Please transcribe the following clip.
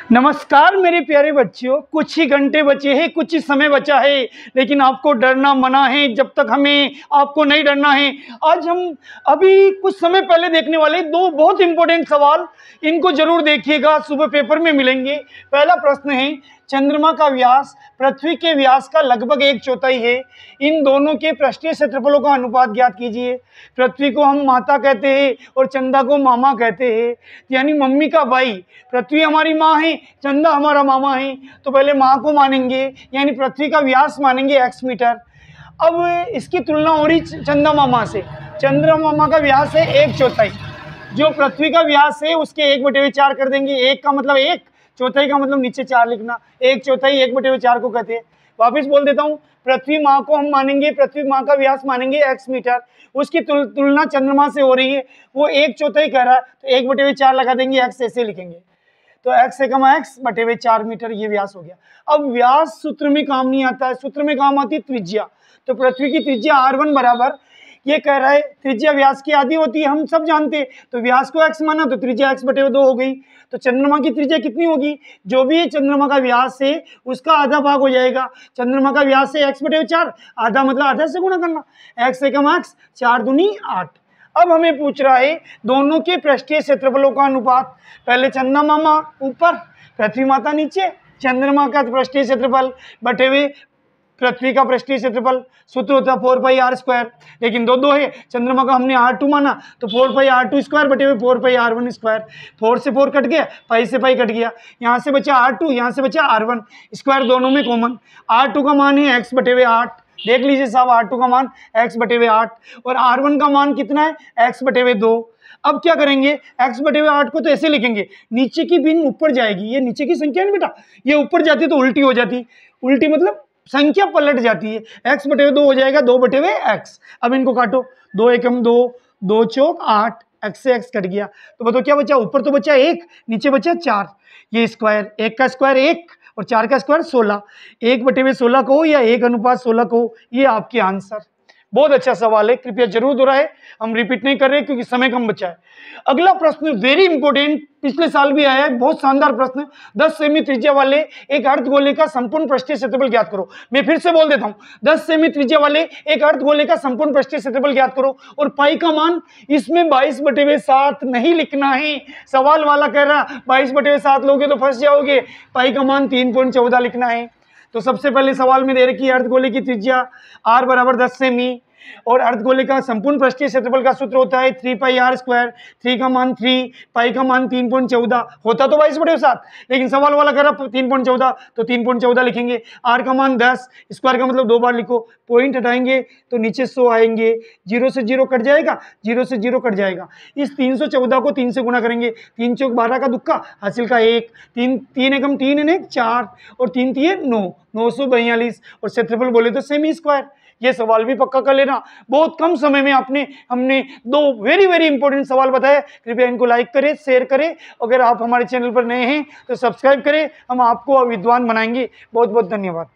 नमस्कार मेरे प्यारे बच्चों, कुछ ही घंटे बचे हैं, कुछ ही समय बचा है, लेकिन आपको डरना मना है जब तक हमें आपको नहीं डरना है। आज हम अभी कुछ समय पहले देखने वाले दो बहुत इंपॉर्टेंट सवाल, इनको जरूर देखिएगा, सुबह पेपर में मिलेंगे। पहला प्रश्न है, चंद्रमा का व्यास पृथ्वी के व्यास का लगभग 1/4 है। इन दोनों के पृष्ठीय क्षेत्रफलों का अनुपात ज्ञात कीजिए। पृथ्वी को हम माता कहते हैं और चंदा को मामा कहते हैं, यानी मम्मी का भाई। पृथ्वी हमारी माँ है, चंदा हमारा मामा है। तो पहले माँ को मानेंगे, यानी पृथ्वी का व्यास मानेंगे x मीटर। अब इसकी तुलना हो रही चंदा मामा से। चंद्रमा मामा का व्यास है 1/4, जो पृथ्वी का व्यास है उसके 1/4 कर देंगे। 1 का मतलब 1, चौथाई का मतलब नीचे 4 लिखना। 1/4 1/4 को कहते हैं। वापिस बोल देता हूँ, पृथ्वी माँ को हम मानेंगे, पृथ्वी माँ का व्यास मानेंगे x मीटर। उसकी तुलना चंद्रमा से हो रही है, वो 1/4 कह रहा है, तो 1/4 लगा देंगे, x ऐसे लिखेंगे। तो x = x/4 मीटर, ये व्यास हो गया। अब व्यास सूत्र में काम नहीं आता है, सूत्र में काम आती है त्रिज्या। तो पृथ्वी की त्रिज्या r1 बराबर, ये कह रहा है त्रिज्या व्यास की आधी होती है, हम सब जानते हैं। तो व्यास को x माना तो त्रिज्या x/2 हो गई। तो चंद्रमा की त्रिज्या कितनी होगी? जो भी चंद्रमा का व्यास है उसका आधा भाग हो जाएगा। चंद्रमा का व्यास है x/4, आधा मतलब आधा से गुणा करना। x x 4 दूनी 8। अब हमें पूछ रहा है दोनों के पृष्ठीय क्षेत्रफलों का अनुपात। पहले चंदा मामा ऊपर, पृथ्वी माता नीचे। चंद्रमा का पृष्ठीय क्षेत्रफल बटे हुए पृथ्वी का पृष्ठीय क्षेत्रफल, सूत्र होता है 4πr²। लेकिन दो है, चंद्रमा का हमने r2 माना, तो 4πr² बटे हुए 4πr1²। 4 से 4 कट गया, पाई से पाई कट गया, यहाँ से बचा r2, यहाँ से बचा r1, स्क्वायर दोनों में कॉमन। r2 का मान है x/8, देख लीजिए साहब, r2 का मान x/8 और r1 का मान कितना है x/2। अब क्या करेंगे, x/8 को तो ऐसे लिखेंगे, नीचे की भिन्न ऊपर जाएगी। ये नीचे की संख्या है बेटा, ये ऊपर जाती तो उल्टी हो जाती। उल्टी मतलब संख्या पलट जाती है। x/2 हो जाएगा 2/x। अब इनको काटो, 2 एकम 2, 2 चौक 8, x से x कट गया। तो बताओ क्या बचा? ऊपर तो बचा 1, नीचे बचा 4। ये स्क्वायर, 1 का स्क्वायर 1 और 4 का स्क्वायर 16। 1/16 कहो या 1:16 कहो, ये आपके आंसर। बहुत अच्छा सवाल है, कृपया जरूर दोहराए, हम रिपीट नहीं कर रहे क्योंकि समय कम बचा है। अगला प्रश्न वेरी इंपॉर्टेंट, पिछले साल भी आया है, बहुत शानदार प्रश्न। 10 सेमी त्रिज्या वाले एक अर्धगोले का संपूर्ण पृष्ठीय क्षेत्रफल ज्ञात करो। मैं फिर से बोल देता हूं, 10 सेमी त्रिज्या वाले एक अर्धगोले का संपूर्ण पृष्ठीय क्षेत्रफल ज्ञात करो। और पाई का मान इसमें 22/7 नहीं लिखना है। सवाल वाला कह रहा 22/7 लोगे तो फंस जाओगे, पाई का मान 3.14 लिखना है। तो सबसे पहले सवाल में दे रखी है अर्धगोले की त्रिज्या r = 10 सेमी और अर्धगोले का संपूर्ण पृष्ठीय क्षेत्रफल का सूत्र होता है 3πr²। 3 का मान 3, पाई का मान 3.14, होता तो 22/7, लेकिन सवाल वाला कह रहा 3.14, तो 3.14 लिखेंगे। r का मान 10, स्क्वायर का मतलब 2 बार लिखो, पॉइंट हटाएंगे तो नीचे 100 आएंगे, 0 से 0 कट जाएगा, 0 से 0 कट जाएगा। इस 314 को 3 से गुणा करेंगे, 3 चौक 12 का दुक्का, हासिल का 1, 3 एकम 3 1 4 और 3 3 9, 942 और क्षेत्रफल बोले तो सेमी स्क्वायर। ये सवाल भी पक्का कर लेना। बहुत कम समय में हमने दो वेरी इंपॉर्टेंट सवाल बताए। कृपया इनको लाइक करें, शेयर करें। अगर आप हमारे चैनल पर नए हैं तो सब्सक्राइब करें, हम आपको विद्वान बनाएंगे। बहुत बहुत धन्यवाद।